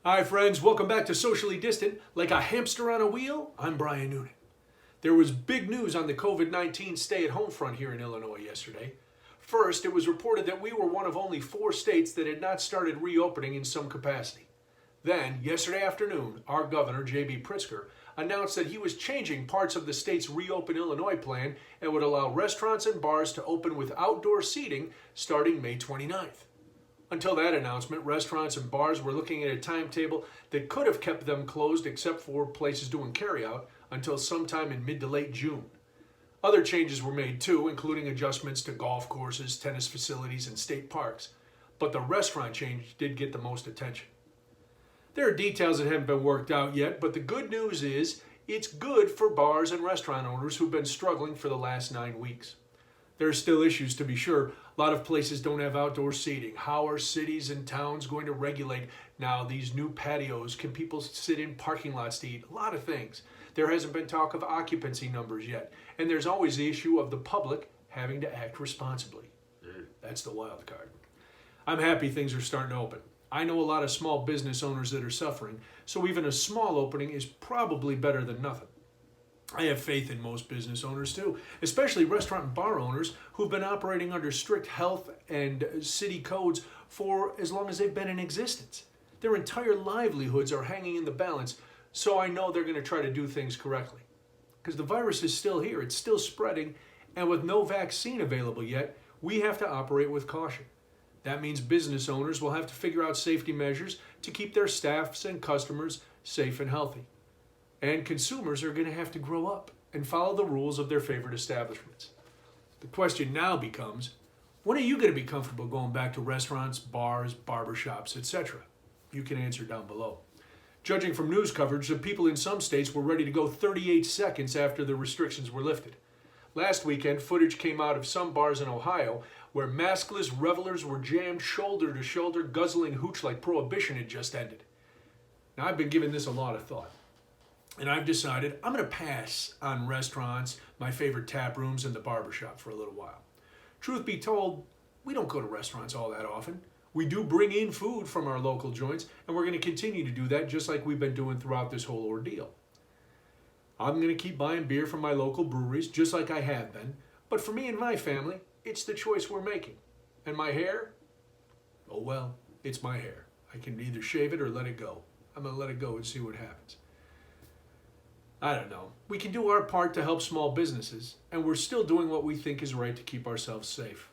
Hi friends, welcome back to Socially Distant. Like a hamster on a wheel, I'm Brian Noonan. There was big news on the COVID-19 stay-at-home front here in Illinois yesterday. First, it was reported that we were one of only 4 states that had not started reopening in some capacity. Then, yesterday afternoon, our governor, J.B. Pritzker, announced that he was changing parts of the state's Reopen Illinois plan and would allow restaurants and bars to open with outdoor seating starting May 29th. Until that announcement, restaurants and bars were looking at a timetable that could have kept them closed except for places doing carryout until sometime in mid to late June. Other changes were made too, including adjustments to golf courses, tennis facilities, and state parks. But the restaurant change did get the most attention. There are details that haven't been worked out yet, but the good news is it's good for bars and restaurant owners who've been struggling for the last 9 weeks. There are still issues, to be sure. A lot of places don't have outdoor seating. How are cities and towns going to regulate now these new patios? Can people sit in parking lots to eat? A lot of things. There hasn't been talk of occupancy numbers yet. And there's always the issue of the public having to act responsibly. That's the wild card. I'm happy things are starting to open. I know a lot of small business owners that are suffering, so even a small opening is probably better than nothing. I have faith in most business owners too, especially restaurant and bar owners who've been operating under strict health and city codes for as long as they've been in existence. Their entire livelihoods are hanging in the balance, so I know they're going to try to do things correctly. Because the virus is still here, it's still spreading, and with no vaccine available yet, we have to operate with caution. That means business owners will have to figure out safety measures to keep their staffs and customers safe and healthy. And consumers are going to have to grow up and follow the rules of their favorite establishments. The question now becomes, when are you going to be comfortable going back to restaurants, bars, barbershops, etc.? You can answer down below. Judging from news coverage, the people in some states were ready to go 38 seconds after the restrictions were lifted. Last weekend, footage came out of some bars in Ohio where maskless revelers were jammed shoulder to shoulder, guzzling hooch like Prohibition had just ended. Now, I've been giving this a lot of thought. And I've decided I'm going to pass on restaurants, my favorite tap rooms, and the barbershop for a little while. Truth be told, we don't go to restaurants all that often. We do bring in food from our local joints, and we're going to continue to do that just like we've been doing throughout this whole ordeal. I'm going to keep buying beer from my local breweries, just like I have been. But for me and my family, it's the choice we're making. And my hair? Oh well, it's my hair. I can either shave it or let it go. I'm going to let it go and see what happens. I don't know. We can do our part to help small businesses, and we're still doing what we think is right to keep ourselves safe.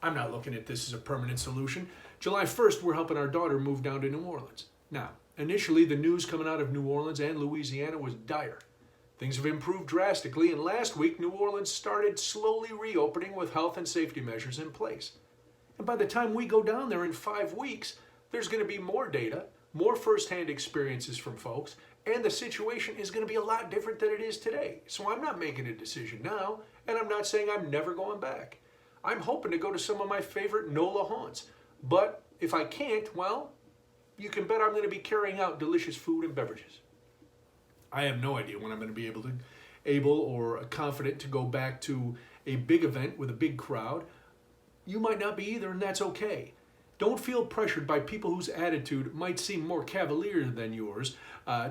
I'm not looking at this as a permanent solution. July 1st, we're helping our daughter move down to New Orleans. Now, initially, the news coming out of New Orleans and Louisiana was dire. Things have improved drastically, and last week, New Orleans started slowly reopening with health and safety measures in place. And by the time we go down there in 5 weeks, there's going to be more data, more firsthand experiences from folks, and the situation is going to be a lot different than it is today. So I'm not making a decision now, and I'm not saying I'm never going back. I'm hoping to go to some of my favorite NOLA haunts. But if I can't, well, you can bet I'm going to be carrying out delicious food and beverages. I have no idea when I'm going to be able or confident to go back to a big event with a big crowd. You might not be either, and that's okay. Don't feel pressured by people whose attitude might seem more cavalier than yours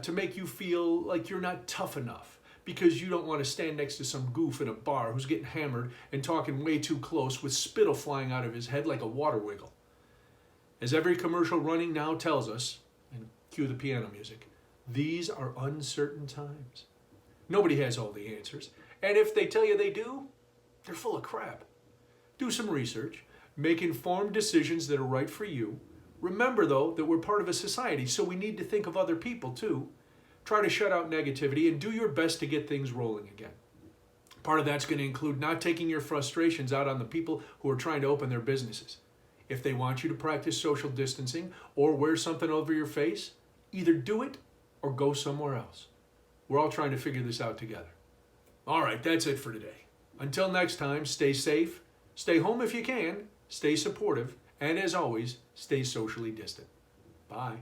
to make you feel like you're not tough enough because you don't want to stand next to some goof in a bar who's getting hammered and talking way too close with spittle flying out of his head like a water wiggle. As every commercial running now tells us, and cue the piano music, these are uncertain times. Nobody has all the answers, and if they tell you they do, they're full of crap. Do some research. Make informed decisions that are right for you. Remember, though, that we're part of a society, so we need to think of other people, too. Try to shut out negativity and do your best to get things rolling again. Part of that's going to include not taking your frustrations out on the people who are trying to open their businesses. If they want you to practice social distancing or wear something over your face, either do it or go somewhere else. We're all trying to figure this out together. All right, that's it for today. Until next time, stay safe, stay home if you can, stay supportive, and as always, stay socially distant. Bye.